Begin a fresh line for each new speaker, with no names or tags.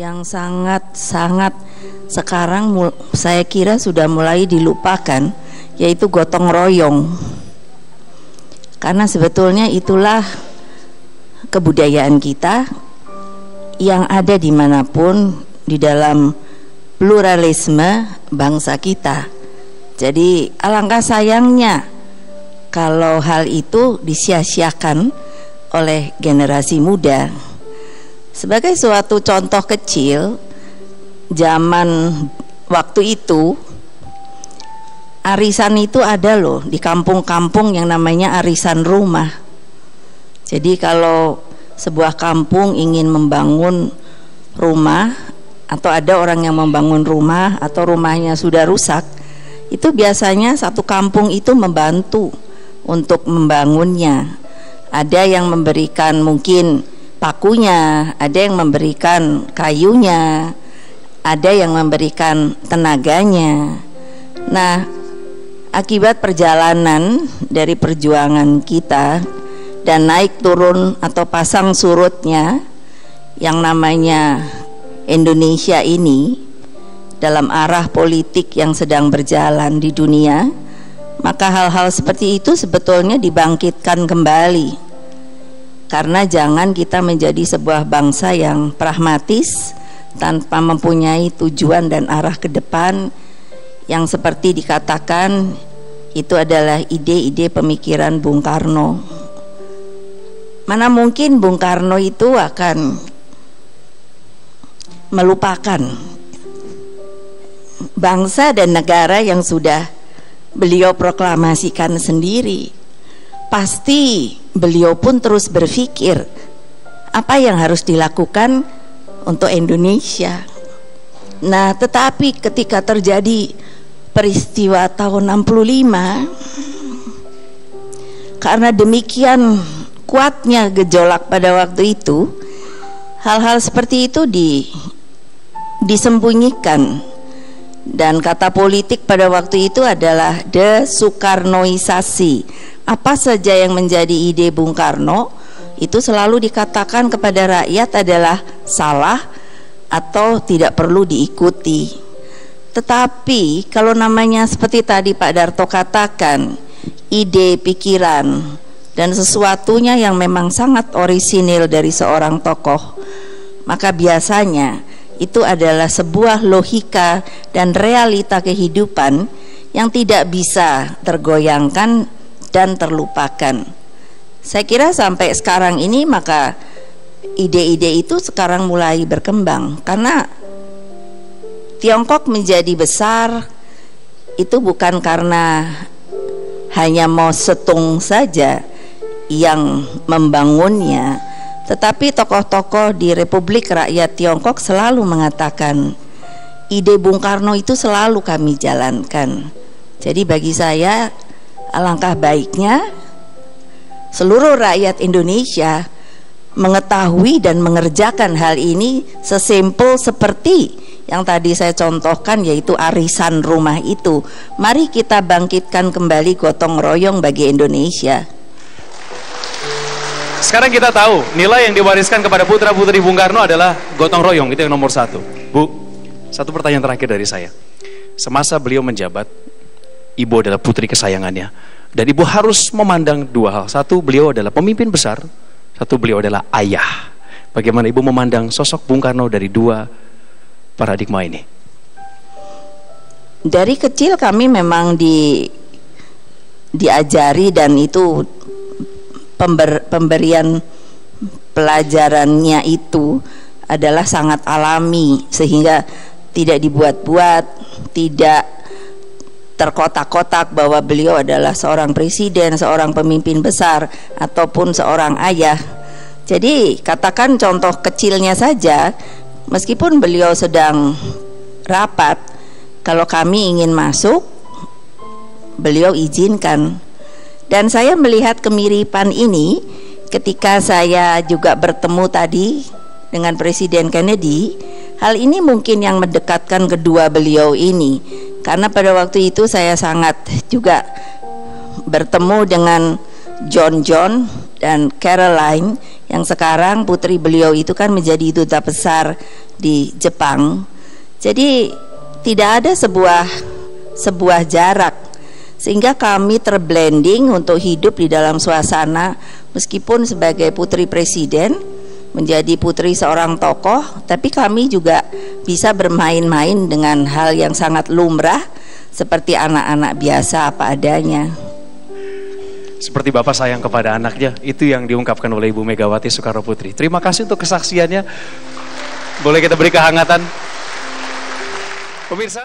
yang sangat sekarang saya kira sudah mulai dilupakan, yaitu gotong royong. Karena sebetulnya itulah kebudayaan kita yang ada dimanapun di dalam pluralisme bangsa kita. Jadi alangkah sayangnya kalau hal itu disia-siakan oleh generasi muda. Sebagai suatu contoh kecil, zaman waktu itu arisan itu ada loh di kampung-kampung yang namanya arisan rumah. Jadi kalau sebuah kampung ingin membangun rumah atau ada orang yang membangun rumah atau rumahnya sudah rusak, itu biasanya satu kampung itu membantu untuk membangunnya. Ada yang memberikan mungkin pakunya, ada yang memberikan kayunya, ada yang memberikan tenaganya. Nah, akibat perjalanan dari perjuangan kita dan naik turun atau pasang surutnya yang namanya Indonesia ini dalam arah politik yang sedang berjalan di dunia, maka hal-hal seperti itu sebetulnya dibangkitkan kembali. Karena jangan kita menjadi sebuah bangsa yang pragmatis tanpa mempunyai tujuan dan arah ke depan yang seperti dikatakan itu adalah ide-ide pemikiran Bung Karno. Mana mungkin Bung Karno itu akan melupakan bangsa dan negara yang sudah beliau proklamasikan sendiri. Pasti beliau pun terus berpikir apa yang harus dilakukan untuk Indonesia. Nah, tetapi ketika terjadi peristiwa tahun 65, karena demikian kuatnya gejolak pada waktu itu, hal-hal seperti itu disembunyikan. Dan kata politik pada waktu itu adalah desoekarnoisasi. Apa saja yang menjadi ide Bung Karno itu selalu dikatakan kepada rakyat adalah salah atau tidak perlu diikuti. Tetapi kalau namanya seperti tadi Pak Darto katakan, ide, pikiran dan sesuatunya yang memang sangat orisinil dari seorang tokoh, maka biasanya itu adalah sebuah logika dan realita kehidupan yang tidak bisa tergoyangkan dan terlupakan. Saya kira sampai sekarang ini maka ide-ide itu sekarang mulai berkembang, karena Tiongkok menjadi besar itu bukan karena hanya Mao Zedong saja yang membangunnya, tetapi tokoh-tokoh di Republik Rakyat Tiongkok selalu mengatakan ide Bung Karno itu selalu kami jalankan. Jadi bagi saya alangkah baiknya seluruh rakyat Indonesia mengetahui dan mengerjakan hal ini sesimpel seperti yang tadi saya contohkan, yaitu arisan rumah itu. Mari kita bangkitkan kembali gotong royong bagi Indonesia.
Sekarang kita tahu nilai yang diwariskan kepada putra-putri Bung Karno adalah gotong royong, itu yang nomor satu. Bu, satu pertanyaan terakhir dari saya. Semasa beliau menjabat, Ibu adalah putri kesayangannya, dan Ibu harus memandang dua hal. Satu, beliau adalah pemimpin besar. Satu, beliau adalah ayah. Bagaimana Ibu memandang sosok Bung Karno dari dua paradigma ini?
Dari kecil kami memang diajari, dan itu pemberian pelajarannya itu adalah sangat alami, sehingga tidak dibuat-buat, tidak terkotak-kotak bahwa beliau adalah seorang presiden, seorang pemimpin besar, ataupun seorang ayah. Jadi katakan contoh kecilnya saja, meskipun beliau sedang rapat, kalau kami ingin masuk, beliau izinkan. Dan saya melihat kemiripan ini ketika saya juga bertemu tadi dengan Presiden Kennedy. Hal ini mungkin yang mendekatkan kedua beliau ini, karena pada waktu itu saya sangat juga bertemu dengan John dan Caroline yang sekarang putri beliau itu kan menjadi duta besar di Jepang. Jadi tidak ada sebuah jarak, sehingga kami terblending untuk hidup di dalam suasana, meskipun sebagai putri presiden, menjadi putri seorang tokoh, tapi kami juga bisa bermain-main dengan hal yang sangat lumrah seperti anak-anak biasa apa adanya.
Seperti Bapak sayang kepada anaknya, itu yang diungkapkan oleh Ibu Megawati Soekarno Putri. Terima kasih untuk kesaksiannya. Boleh kita beri kehangatan? Pemirsa.